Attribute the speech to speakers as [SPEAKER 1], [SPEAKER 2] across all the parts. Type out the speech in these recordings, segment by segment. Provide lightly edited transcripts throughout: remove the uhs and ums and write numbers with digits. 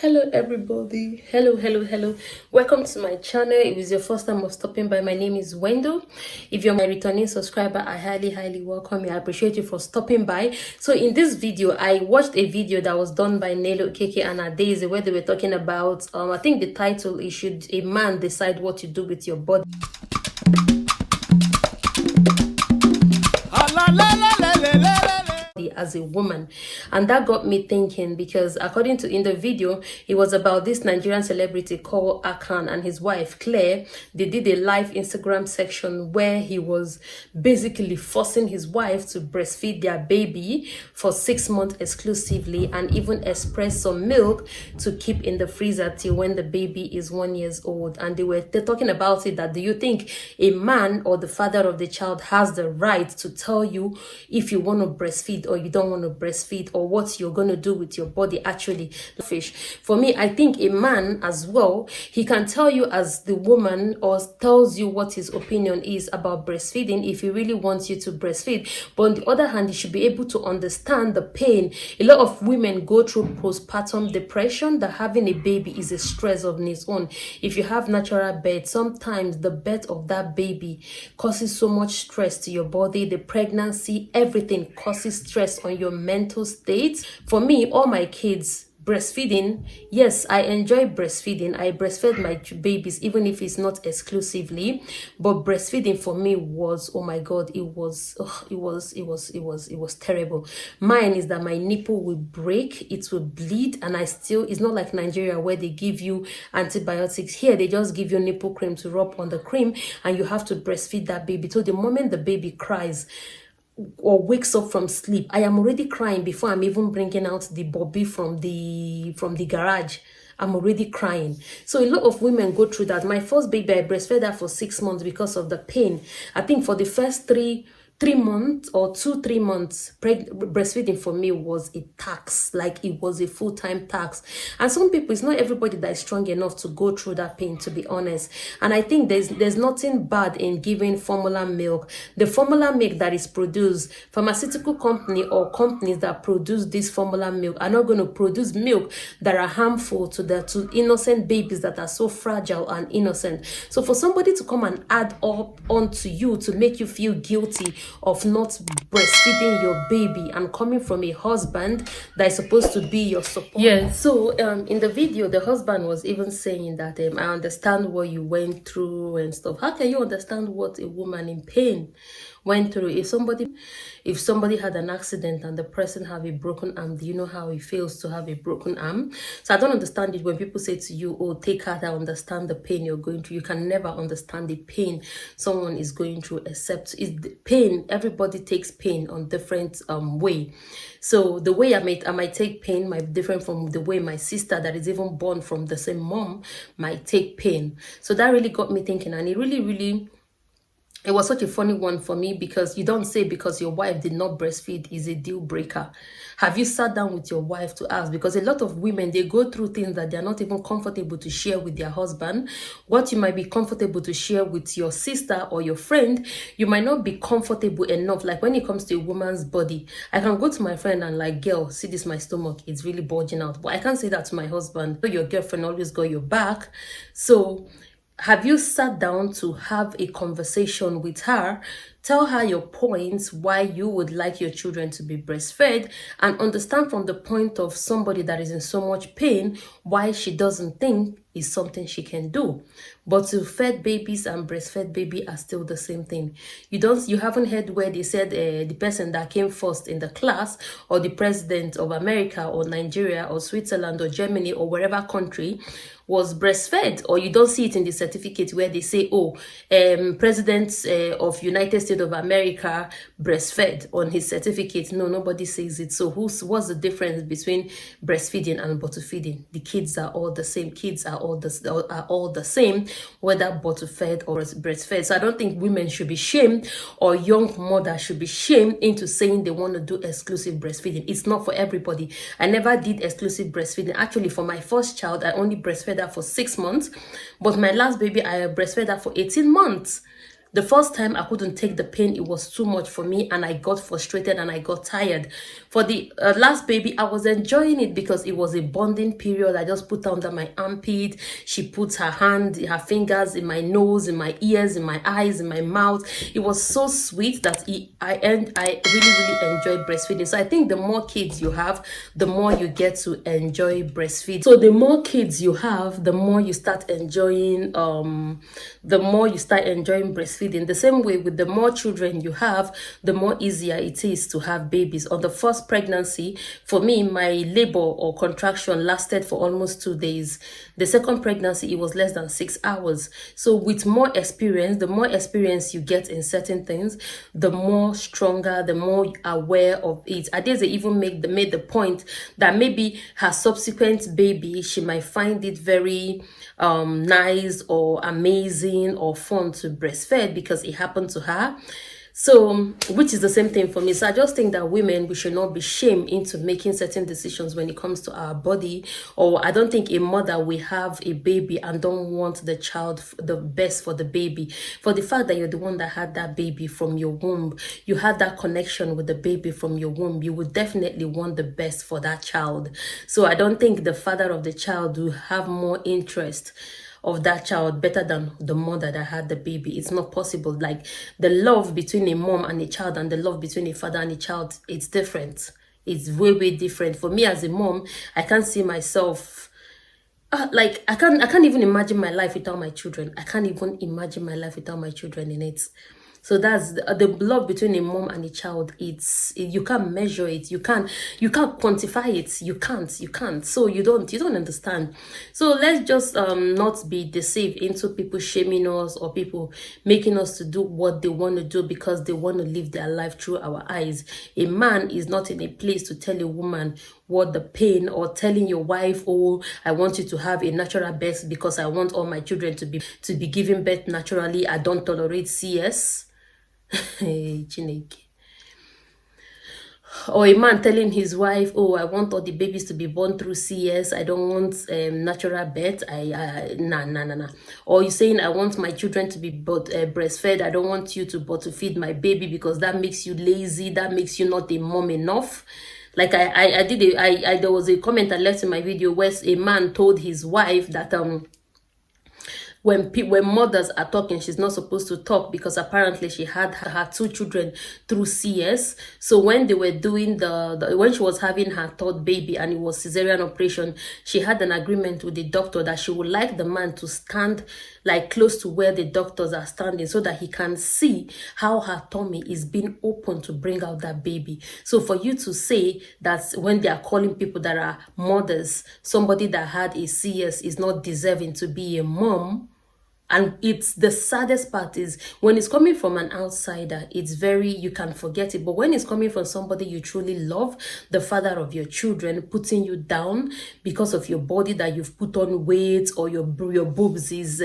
[SPEAKER 1] Hello everybody, hello, welcome to my channel. If it's your first time of stopping by, my name is Wendu. If you're my returning subscriber, I highly welcome you. I appreciate you for stopping by. So in this video, I watched a video that was done by Nelo Keke and Adeze where they were talking about I think the title is "Should a Man Decide What to Do with Your Body?" As a woman, and that got me thinking, because according to in the video, it was about this Nigerian celebrity called Akah and his wife Claire. They did a live Instagram section where he was basically forcing his wife to breastfeed their baby for 6 months exclusively, and even express some milk to keep in the freezer till when the baby is 1 year old. And they're talking about it, that do you think a man or the father of the child has the right to tell you if you want to breastfeed or you don't want to breastfeed, or what you're going to do with your body? Actually, the fish, for me, I think a man as well, he can tell you as the woman, or tells you what his opinion is about breastfeeding if he really wants you to breastfeed. But on the other hand, he should be able to understand the pain. A lot of women go through postpartum depression, that having a baby is a stress of its own. If you have natural birth, sometimes the birth of that baby causes so much stress to your body. The pregnancy, everything causes stress on your mental state. For me, all my kids, breastfeeding, yes, I enjoy breastfeeding. I breastfed my babies, even if it's not exclusively. But breastfeeding for me was, oh my god, it was terrible. Mine is that my nipple will break, it will bleed, and it's not like Nigeria where they give you antibiotics. Here they just give you nipple cream to rub on the cream, and you have to breastfeed that baby. So the moment the baby cries or wakes up from sleep, I am already crying before I'm even bringing out the bobby from the garage. I'm already crying. So a lot of women go through that. My first baby, I breastfed her for 6 months because of the pain. I think for the first three months or 2-3 months, breastfeeding for me was a tax. Like, it was a full-time tax. And some people, it's not everybody that is strong enough to go through that pain, to be honest. And I think there's nothing bad in giving formula milk. The formula milk that is produced, pharmaceutical company or companies that produce this formula milk are not going to produce milk that are harmful to innocent babies that are so fragile and innocent. So for somebody to come and add up onto you to make you feel guilty of not breastfeeding your baby, and coming from a husband that is supposed to be your support. Yeah, so in the video, the husband was even saying that I understand what you went through and stuff. How can you understand what a woman in pain went through? If somebody had an accident and the person have a broken arm, do you know how it feels to have a broken arm? So I don't understand it when people say to you, oh, take her to understand the pain you're going through. You can never understand the pain someone is going through, except it's the pain. Everybody takes pain on different way. So the way I might take pain might be different from the way my sister that is even born from the same mom might take pain. So that really got me thinking, and it was such a funny one for me, because you don't say because your wife did not breastfeed is a deal breaker. Have you sat down with your wife to ask? Because a lot of women, they go through things that they're not even comfortable to share with their husband. What you might be comfortable to share with your sister or your friend, you might not be comfortable enough. Like when it comes to a woman's body, I can go to my friend and like, girl, see this, my stomach, it's really bulging out. But I can't say that to my husband. So your girlfriend always got your back. So have you sat down to have a conversation with her? Tell her your points, why you would like your children to be breastfed, and understand from the point of somebody that is in so much pain why she doesn't think is something she can do. But to fed babies and breastfed baby are still the same thing. You haven't heard where they said the person that came first in the class, or the president of America or Nigeria or Switzerland or Germany or wherever country was breastfed, or you don't see it in the certificate where they say, oh, president of United States of America breastfed on his certificate. No, nobody says it. So what's the difference between breastfeeding and bottle feeding? The kids are all the same. Kids are all the same, whether bottle fed or breastfed. So I don't think women should be shamed, or young mothers should be shamed into saying they want to do exclusive breastfeeding. It's not for everybody. I never did exclusive breastfeeding. Actually, for my first child, I only breastfed her for 6 months, but my last baby, I breastfed her for 18 months. The first time I couldn't take the pain, it was too much for me and I got frustrated and I got tired. For the last baby, I was enjoying it because it was a bonding period. I just put her under my armpit. She puts her her fingers in my nose, in my ears, in my eyes, in my mouth. It was so sweet that I really enjoyed breastfeeding. So I think the more kids you have, the more you get to enjoy breastfeeding. So the more kids you have, the more you start enjoying breastfeeding. The same way with the more children you have, the more easier it is to have babies. On the first pregnancy, for me, my labor or contraction lasted for almost 2 days. The second pregnancy, it was less than 6 hours. So with more experience, the more experience you get in certain things, the more stronger, the more aware of it. Adeze even made the point that maybe her subsequent baby, she might find it very nice or amazing or fun to breastfeed because it happened to her. So, which is the same thing for me. So I just think that women, we should not be shamed into making certain decisions when it comes to our body. Or I don't think a mother will have a baby and don't want the child, the best for the baby. For the fact that you're the one that had that baby from your womb, you had that connection with the baby from your womb, you would definitely want the best for that child. So I don't think the father of the child will have more interest of that child better than the mother that had the baby. It's not possible. Like the love between a mom and a child and the love between a father and a child, it's different. It's way different. For me as a mom, I can't see myself like I can't even imagine my life without my children. I can't even imagine my life without my children in it. So that's the love between a mom and a child. You can't measure it. You can't quantify it. You can't. So you don't understand. So let's just not be deceived into people shaming us or people making us to do what they want to do because they want to live their life through our eyes. A man is not in a place to tell a woman what the pain, or telling your wife, oh, I want you to have a natural birth because I want all my children to be giving birth naturally. I don't tolerate CS. Or a man telling his wife, oh, I want all the babies to be born through CS. I don't want natural birth. Nah. Or you saying, I want my children to be breastfed. I don't want you to bottle feed my baby because that makes you lazy. That makes you not a mom enough. Like there was a comment I left in my video where a man told his wife that when mothers are talking, she's not supposed to talk because apparently she had her 2 children through CS. So when they were doing when she was having her 3rd baby and it was cesarean operation, she had an agreement with the doctor that she would like the man to stand like close to where the doctors are standing so that he can see how her tummy is being open to bring out that baby. So for you to say that when they are calling people that are mothers, somebody that had a CS is not deserving to be a mom. And it's the saddest part is when it's coming from an outsider, it's you can forget it. But when it's coming from somebody you truly love, the father of your children, putting you down because of your body that you've put on weight or your boobs is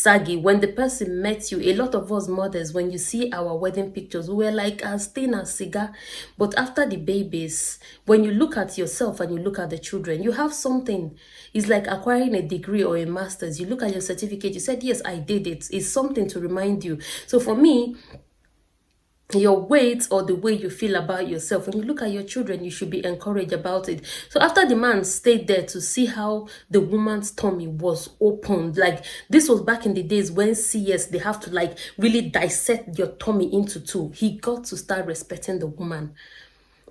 [SPEAKER 1] saggy. When the person met you, a lot of us mothers, when you see our wedding pictures, we were like as thin as cigar. But after the babies, when you look at yourself and you look at the children, you have something. It's like acquiring a degree or a master's. You look at your certificate, you said, yes, I did it. It's something to remind you. So for me, your weight or the way you feel about yourself, when you look at your children, you should be encouraged about it. So after the man stayed there to see how the woman's tummy was opened, like this was back in the days when CS, they have to like really dissect your tummy into 2. He got to start respecting the woman.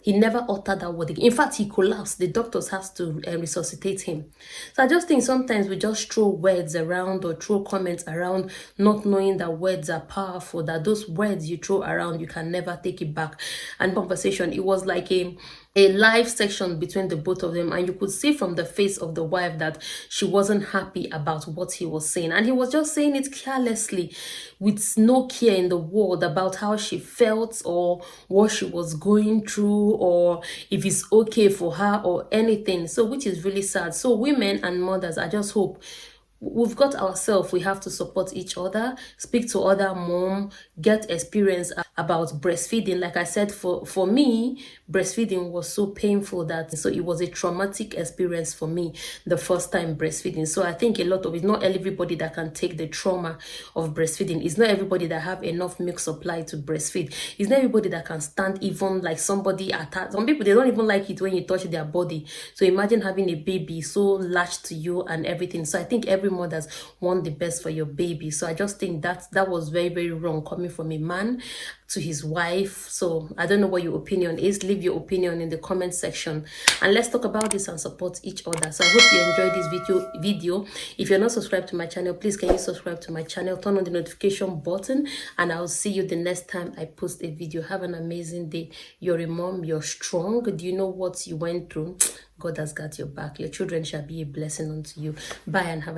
[SPEAKER 1] He never uttered that word again. In fact, he collapsed. The doctors have to resuscitate him. So I just think sometimes we just throw words around or throw comments around, not knowing that words are powerful, that those words you throw around, you can never take it back. And conversation, it was like a live section between the both of them, and you could see from the face of the wife that she wasn't happy about what he was saying, and he was just saying it carelessly with no care in the world about how she felt or what she was going through or if it's okay for her or anything. So which is really sad. So women and mothers, I just hope we've got ourselves, we have to support each other, speak to other mom, get experience about breastfeeding. Like I said, for me, breastfeeding was so painful that so it was a traumatic experience for me the first time breastfeeding. So I think a lot of it's not everybody that can take the trauma of breastfeeding. It's not everybody that have enough milk supply to breastfeed. It's not everybody that can stand even like somebody attack. Some people, they don't even like it when you touch their body. So imagine having a baby so latched to you and everything. So I think every mother's want the best for your baby. So I just think that was very, very wrong coming from a man to his wife. So I don't know what your opinion is. Leave your opinion in the comment section and let's talk about this and support each other. So I hope you enjoyed this video. If you're not subscribed to my channel, please can you subscribe to my channel, turn on the notification button, and I'll see you the next time I post a video. Have an amazing day. You're a mom, you're strong. Do you know what you went through? God has got your back. Your children shall be a blessing unto you. Bye and have a